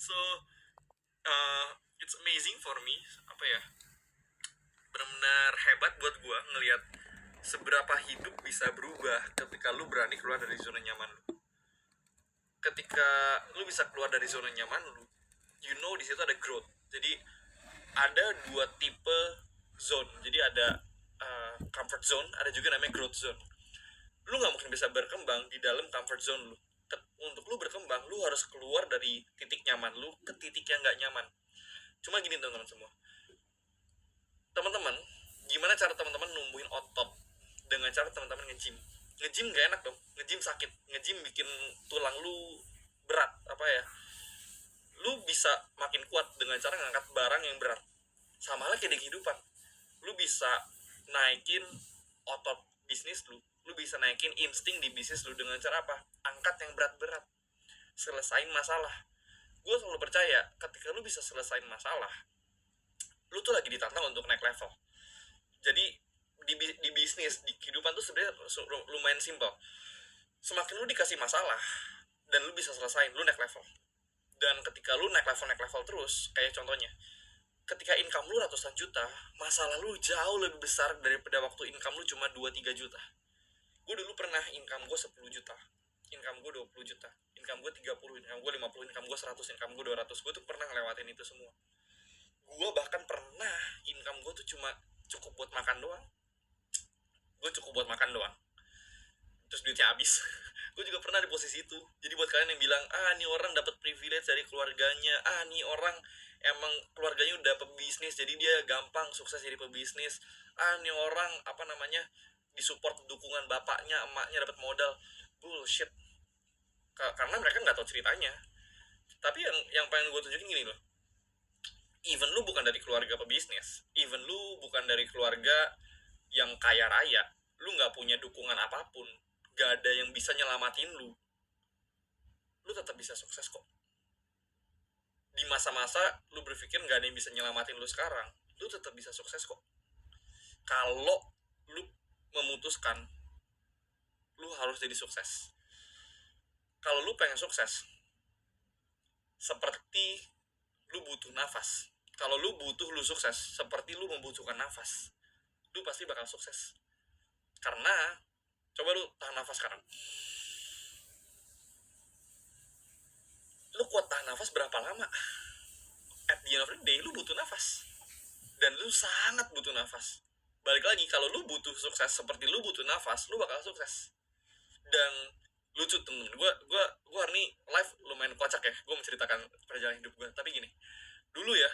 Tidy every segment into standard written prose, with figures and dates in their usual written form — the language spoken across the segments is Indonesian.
So it's amazing for me, apa ya, benar-benar hebat buat gue ngelihat seberapa hidup bisa berubah ketika lu berani keluar dari zona nyaman lu. Ketika lu bisa keluar dari zona nyaman lu, di situ ada growth. Jadi ada dua tipe zone. Jadi ada comfort zone, ada juga namanya growth zone. Lu nggak mungkin bisa berkembang di dalam comfort zone lu. Untuk lu berkembang, lu harus keluar dari titik nyaman lu ke titik yang nggak nyaman. Cuma gini teman-teman semua, teman-teman, gimana cara teman-teman numbuhin otot dengan cara teman-teman nge-gym? Nge-gym gak enak dong, nge-gym sakit, nge-gym bikin tulang lu berat, apa ya, lu bisa makin kuat dengan cara ngangkat barang yang berat. Sama halnya kayak di kehidupan, lu bisa naikin otot bisnis lu bisa naikin insting di bisnis lu dengan cara apa? Angkat yang berat-berat, selesain masalah. Gue selalu percaya ketika lu bisa selesain masalah, lu tuh lagi ditantang untuk naik level. Jadi di bisnis, di kehidupan tuh sebenarnya lumayan simpel. Semakin lu dikasih masalah dan lu bisa selesain, lu naik level. Dan ketika lu naik level terus, kayak contohnya, ketika income lu ratusan juta, masalah lu jauh lebih besar daripada waktu income lu cuma 2-3 juta. Gue dulu pernah income gue 10 juta, income gue 20 juta, income gue 30, income gue 50, income gue 100, income gue 200. Gue tuh pernah ngelewatin itu semua. Gue bahkan pernah income gue tuh cuma cukup buat makan doang. Gue cukup buat makan doang, terus duitnya habis. Gue juga pernah di posisi itu. Jadi buat kalian yang bilang, ini orang dapat privilege dari keluarganya, nih orang emang keluarganya udah pebisnis jadi dia gampang sukses jadi pebisnis, nih orang apa namanya disupport dukungan bapaknya emaknya dapat modal. Bullshit. Karena mereka nggak tahu ceritanya. Tapi yang pengen gue tunjukin gini loh, even lu bukan dari keluarga pebisnis, even lu bukan dari keluarga yang kaya raya, lu nggak punya dukungan apapun, gak ada yang bisa nyelamatin lu tetap bisa sukses kok. Di masa-masa lu berpikir gak ada yang bisa nyelamatin lu sekarang, lu tetap bisa sukses kok. Kalau lu memutuskan lu harus jadi sukses. Kalau lu pengen sukses, seperti lu butuh nafas. Kalau lu butuh lu sukses, seperti lu membutuhkan nafas. Lu pasti bakal sukses. Karena, coba lu tahan nafas sekarang. Lu kuat tahan nafas berapa lama? At the end of the day, lu butuh nafas. Dan lu sangat butuh nafas. Balik lagi, kalau lu butuh sukses seperti lu butuh nafas, lu bakal sukses. Dan lucu temen, gue hari ini live lumayan kocak ya, gue menceritakan perjalanan hidup gue. Tapi gini, dulu ya,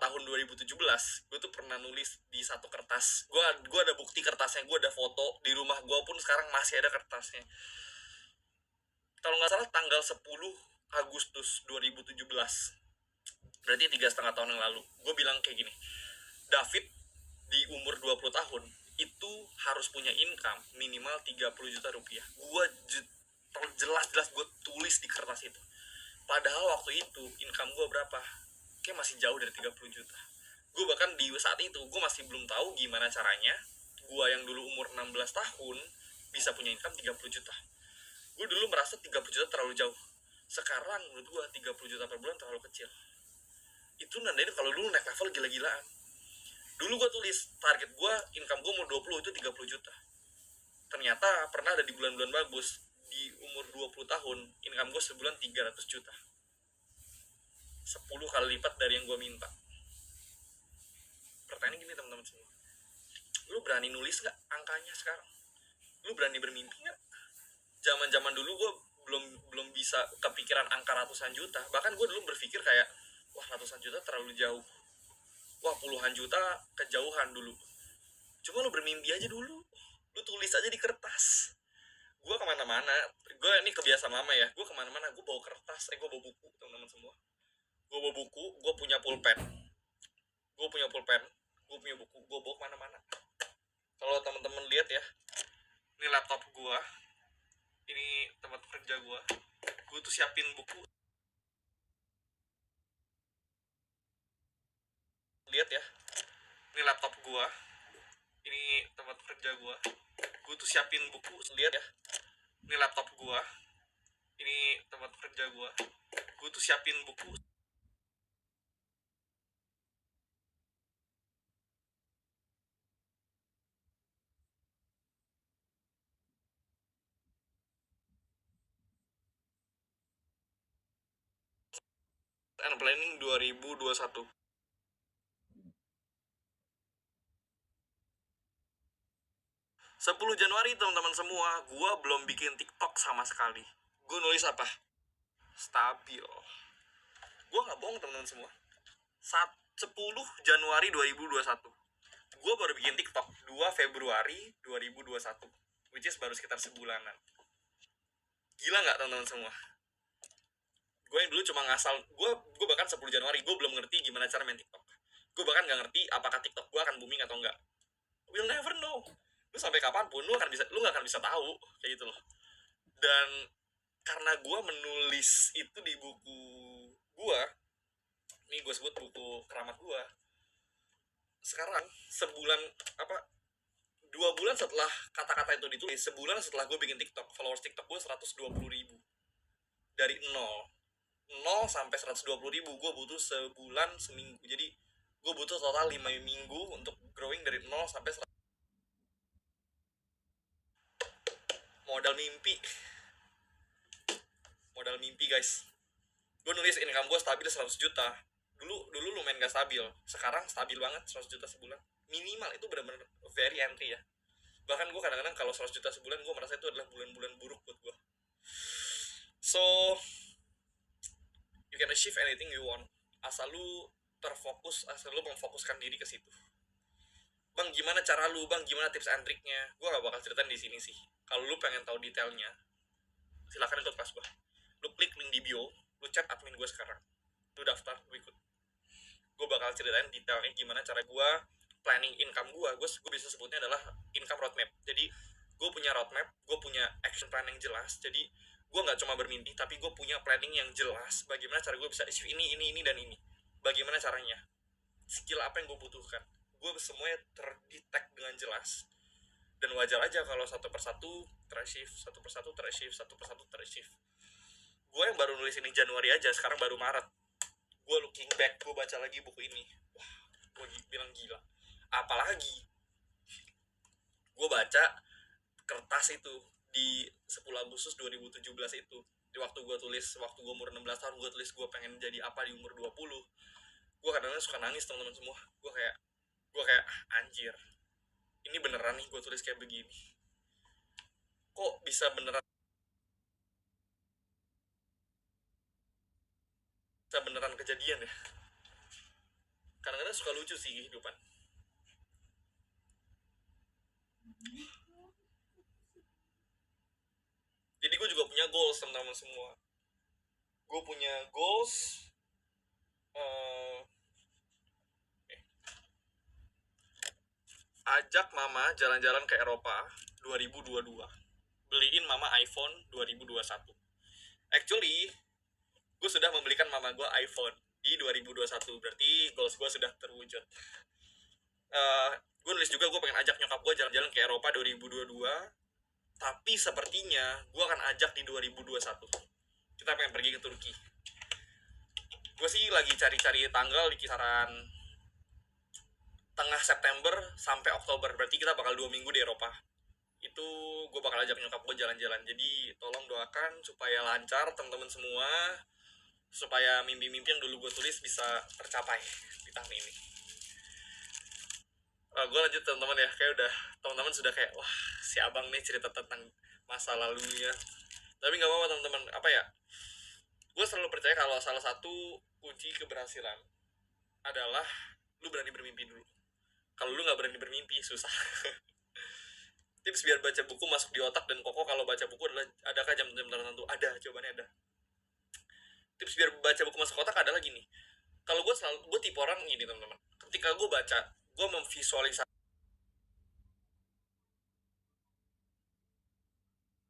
tahun 2017 gue tuh pernah nulis di satu kertas. Gue ada bukti kertasnya, gue ada foto di rumah gue pun sekarang masih ada kertasnya. Kalau nggak salah tanggal 10 Agustus 2017, berarti 3,5 tahun yang lalu, gue bilang kayak gini, David di umur 20 tahun itu harus punya income minimal 30 juta rupiah. Gue jelas-jelas gue tulis di kertas itu. Padahal waktu itu income gue berapa? Kayak masih jauh dari 30 juta. Gue bahkan di saat itu gue masih belum tahu gimana caranya gue yang dulu umur 16 tahun bisa punya income 30 juta. Gue dulu merasa 30 juta terlalu jauh. Sekarang menurut gue 30 juta per bulan terlalu kecil. Itu nandain kalau dulu naik level gila-gilaan. Dulu gue tulis target gue income gue umur 20 itu 30 juta. Ternyata pernah ada di bulan-bulan bagus, di umur 20 tahun income gue sebulan 300 juta. 10 kali lipat dari yang gue minta. Pertanyaan gini teman-teman semua, lu berani nulis gak angkanya sekarang? Lu berani bermimpi gak? Zaman-zaman dulu gue belum bisa kepikiran angka ratusan juta. Bahkan gue dulu berpikir kayak, wah ratusan juta terlalu jauh, wah puluhan juta kejauhan dulu. Cuma lu bermimpi aja dulu, lu tulis aja di kertas. Gue kemana-mana, gue ini kebiasaan lama ya, gue kemana-mana gue bawa kertas, gue bawa buku teman-teman semua. Gue bawa buku, gue punya pulpen, gue punya buku, gue bawa kemana-mana. Kalau teman-teman lihat ya, ini laptop gue, ini tempat kerja gue tuh siapin buku. Lihat ya, ini laptop gue, ini tempat kerja gue tuh siapin buku. Lihat ya, ini laptop gue, ini tempat kerja gue gue tuh siapin buku and planning 2021. 10 Januari teman-teman semua, gue belum bikin TikTok sama sekali. Gue nulis apa? Stabil. Gue nggak bohong teman-teman semua. 10 Januari 2021, gue baru bikin TikTok 2 Februari 2021, which is baru sekitar sebulanan. Gila nggak teman-teman semua? Gue yang dulu cuma ngasal, gue bahkan 10 Januari gue belum ngerti gimana cara main TikTok. Gue bahkan nggak ngerti apakah TikTok gue akan booming atau enggak. We'll never know. Lu sampai kapanpun lu nggak akan bisa tahu kayak gitu loh. Dan karena gue menulis itu di buku gue, ini gue sebut buku keramat gue. Sekarang sebulan apa 2 bulan setelah kata-kata itu ditulis, sebulan setelah gue bikin TikTok, followers TikTok gue 120.000. Dari 0 sampai 120.000 gue butuh sebulan seminggu. Jadi gue butuh total 5 minggu untuk growing dari 0 sampai 100. Modal mimpi guys. Gue nulis income gue stabil 100 juta. Dulu lumayan gak stabil, sekarang stabil banget 100 juta sebulan. Minimal itu benar-benar very entry ya. Bahkan gue kadang-kadang kalau 100 juta sebulan gue merasa itu adalah bulan-bulan buruk buat gue. So you can achieve anything you want asal lu terfokus, asal lu memfokuskan diri ke situ. Bang, gimana cara lu? Bang, gimana tips and triknya? Gue gak bakal ceritain di sini sih. Kalau lu pengen tahu detailnya, silakan ikut kelas gue. Lu klik link di bio, lu chat admin gue sekarang. Lu daftar, lu ikut. Gue bakal ceritain detailnya gimana cara gue planning income gue. Gue bisa sebutnya adalah income roadmap. Jadi gue punya roadmap, gue punya action plan yang jelas. Jadi gue nggak cuma bermimpi, tapi gue punya planning yang jelas. Bagaimana cara gue bisa achieve ini, dan ini. Bagaimana caranya? Skill apa yang gue butuhkan? Gue semuanya terdetek dengan jelas. Dan wajar aja kalau satu persatu terachieve. Gue yang baru nulis ini Januari aja, sekarang baru Maret. Gue looking back, gue baca lagi buku ini. Wah, gue bilang gila. Apalagi gue baca kertas itu di 10 Agustus 2017 itu. Di waktu gue umur 16 tahun, gue tulis gue pengen jadi apa di umur 20. Gue kadang-kadang suka nangis teman-teman semua. Gue kayak anjir, ini beneran nih gue tulis kayak begini. Kok bisa beneran kejadian ya? Kadang-kadang suka lucu sih kehidupan. Jadi gue juga punya goals teman-teman semua. Gue punya goals uh, ajak mama jalan-jalan ke Eropa 2022. Beliin mama iPhone 2021. Actually, gue sudah membelikan mama gue iPhone di 2021. Berarti goals gue sudah terwujud. Gue nulis juga gue pengen ajak nyokap gue jalan-jalan ke Eropa 2022. Tapi sepertinya gue akan ajak di 2021. Kita pengen pergi ke Turki. Gue sih lagi cari-cari tanggal di kisaran tengah September sampai Oktober. Berarti kita bakal 2 minggu di Eropa. Itu gue bakal ajak nyokap gue jalan-jalan. Jadi tolong doakan supaya lancar teman-teman semua, supaya mimpi-mimpi yang dulu gue tulis bisa tercapai di tahun ini. Gue lanjut teman-teman ya, kayak udah teman-teman sudah kayak wah si abang nih cerita tentang masa lalunya. Tapi nggak apa-apa teman-teman, apa ya, gue selalu percaya kalau salah satu kunci keberhasilan adalah lu berani bermimpi dulu. Kalau lu nggak berani bermimpi susah. Tips biar baca buku masuk di otak dan kokoh kalau baca buku adalah, adakah jam-jam tertentu? Ada, jawabannya ada. Tips biar baca buku masuk otak adalah gini. Kalau gue tipe orang gini teman-teman. Ketika gue baca, gue memvisualisasi.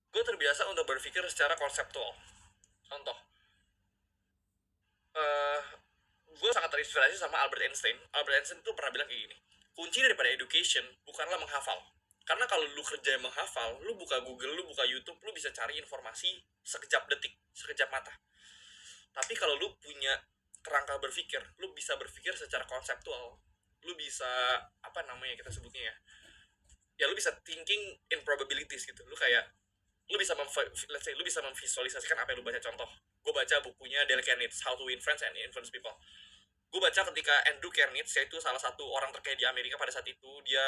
Gue terbiasa untuk berpikir secara konseptual. Contoh, uh, gue sangat terinspirasi sama Albert Einstein. Albert Einstein tuh pernah bilang kayak gini. Kunci daripada education bukanlah menghafal. Karena kalau lu kerja yang menghafal, lu buka Google, lu buka YouTube, lu bisa cari informasi sekejap detik, sekejap mata. Tapi kalau lu punya kerangka berpikir, lu bisa berpikir secara konseptual, lu bisa apa namanya kita sebutnya ya, ya lu bisa thinking in probabilities gitu. Lu kayak lu bisa let's say lu bisa memvisualisasikan apa yang lu baca. Contoh, gue baca bukunya Dale Carnegie, How to Win Friends and Influence People. Gue baca ketika Andrew Carnegie, yaitu salah satu orang terkaya di Amerika pada saat itu, dia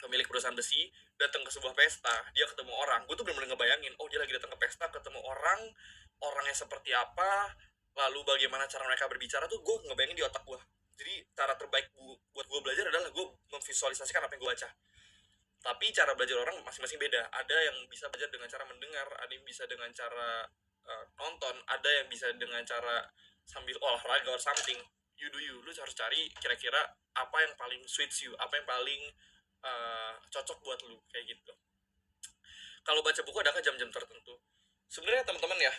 pemilik perusahaan besi, datang ke sebuah pesta, dia ketemu orang. Gue tuh bener-bener ngebayangin, oh dia lagi datang ke pesta, ketemu orang, orangnya seperti apa, lalu bagaimana cara mereka berbicara tuh gue ngebayangin di otak gue. Jadi cara terbaik buat gue belajar adalah gue memvisualisasikan apa yang gue baca. Tapi cara belajar orang masing-masing beda. Ada yang bisa belajar dengan cara mendengar, ada yang bisa dengan cara nonton, ada yang bisa dengan cara sambil olahraga or something. You do you. Lu harus cari kira-kira apa yang paling suits you, apa yang paling cocok buat lu, kayak gitu. Kalau baca buku adakah jam-jam tertentu? Sebenarnya teman-teman ya,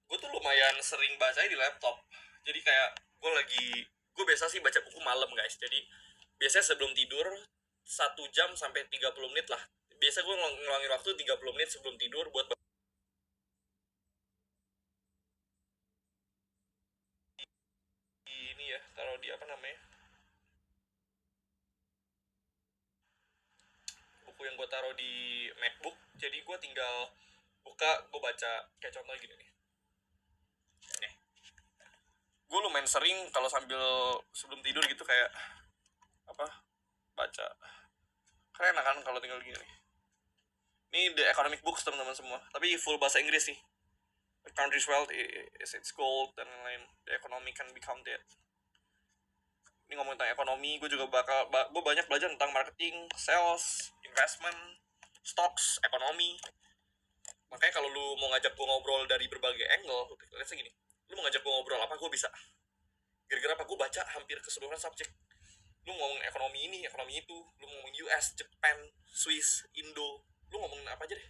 gue tuh lumayan sering baca di laptop. Jadi kayak gue biasa sih baca buku malam guys. Jadi biasanya sebelum tidur 1 jam sampai 30 menit lah. Biasa gue ngeluangin waktu 30 menit sebelum tidur buat ini ya, taruh di apa namanya, buku yang gue taruh di MacBook. Jadi gue tinggal buka, gue baca. Kayak contoh gini nih, gue lumayan sering kalau sambil sebelum tidur gitu kayak apa, baca. Keren kan kalau tinggal gini nih. Ini The Economic Books teman-teman semua, tapi full bahasa Inggris sih. The country's wealth is its gold dan lain-lain. The economy can be counted. Ini ngomong tentang ekonomi, gue juga gue banyak belajar tentang marketing, sales, investment, stocks, ekonomi. Makanya kalau lu mau ngajak gue ngobrol dari berbagai angle, let's say gini, lu mau ngajak gue ngobrol apa, gue bisa. Gara-gara apa, gue baca hampir keseluruhan subjek. Lu ngomong ekonomi ini, ekonomi itu, lu ngomong US, Japan, Swiss, Indo, lu ngomongin apa aja deh.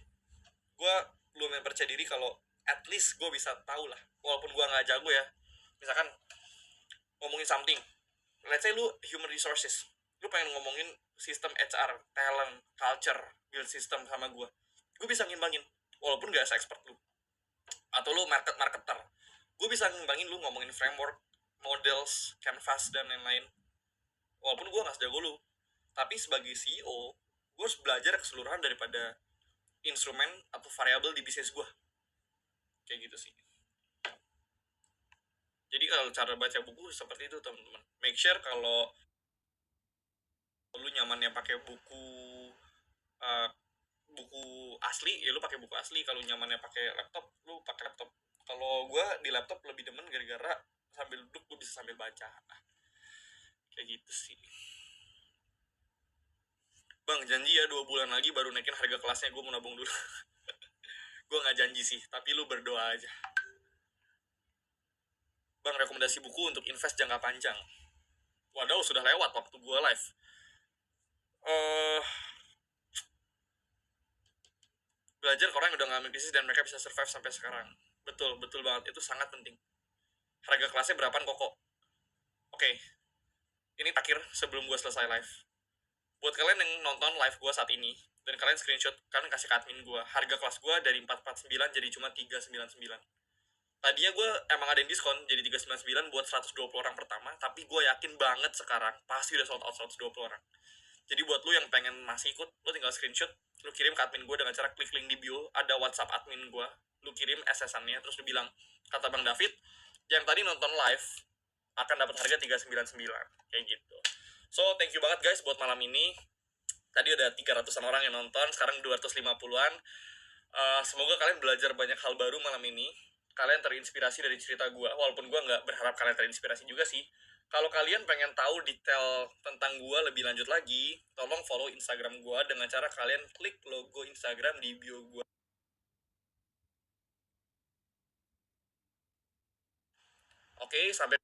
Gue lumayan percaya diri kalau at least gue bisa tahu lah, walaupun gue nggak jago ya. Misalkan ngomongin something, let's say lu human resources, lu pengen ngomongin sistem HR, talent, culture, build system sama gue bisa ngimbangin walaupun gak se-expert lu. Atau lu marketer, gue bisa ngimbangin lu ngomongin framework, models, canvas dan lain-lain walaupun gue gak sejago lu. Tapi sebagai CEO, gue harus belajar keseluruhan daripada instrumen atau variabel di bisnis gue, kayak gitu sih. Jadi kalau cara baca buku seperti itu teman-teman. Make sure kalau lu nyamannya pakai uh, buku asli, ya lu pakai buku asli. Kalau nyamannya pakai laptop, lu pakai laptop. Kalau gue di laptop lebih demen gara-gara sambil duduk gue bisa sambil baca. Nah, kayak gitu sih. Bang, janji ya 2 bulan lagi baru naikin harga kelasnya, gue mau nabung dulu. Gue nggak janji sih, tapi lu berdoa aja. Bang, rekomendasi buku untuk invest jangka panjang. Waduh, sudah lewat waktu gue live. Belajar ke orang yang udah ngalamin bisnis dan mereka bisa survive sampai sekarang. Betul, betul banget. Itu sangat penting. Harga kelasnya berapaan kok? Oke, ini terakhir sebelum gue selesai live. Buat kalian yang nonton live gue saat ini, dan kalian screenshot, kalian kasih ke admin gue, harga kelas gue dari 449 jadi cuma 399. Tadinya gue emang ada yang diskon jadi 399 buat 120 orang pertama, tapi gue yakin banget sekarang pasti udah sold out 120 orang. Jadi buat lu yang pengen masih ikut, lu tinggal screenshot, lu kirim ke admin gue dengan cara klik link di bio, ada WhatsApp admin gue, lu kirim SS-annya, terus lu bilang, kata Bang David, yang tadi nonton live akan dapat harga 399, kayak gitu. So, thank you banget guys buat malam ini. Tadi udah 300-an orang yang nonton, sekarang 250-an. Semoga kalian belajar banyak hal baru malam ini. Kalian terinspirasi dari cerita gue, walaupun gue nggak berharap kalian terinspirasi juga sih. Kalau kalian pengen tahu detail tentang gue lebih lanjut lagi, tolong follow Instagram gue dengan cara kalian klik logo Instagram di bio gue. Oke, sampai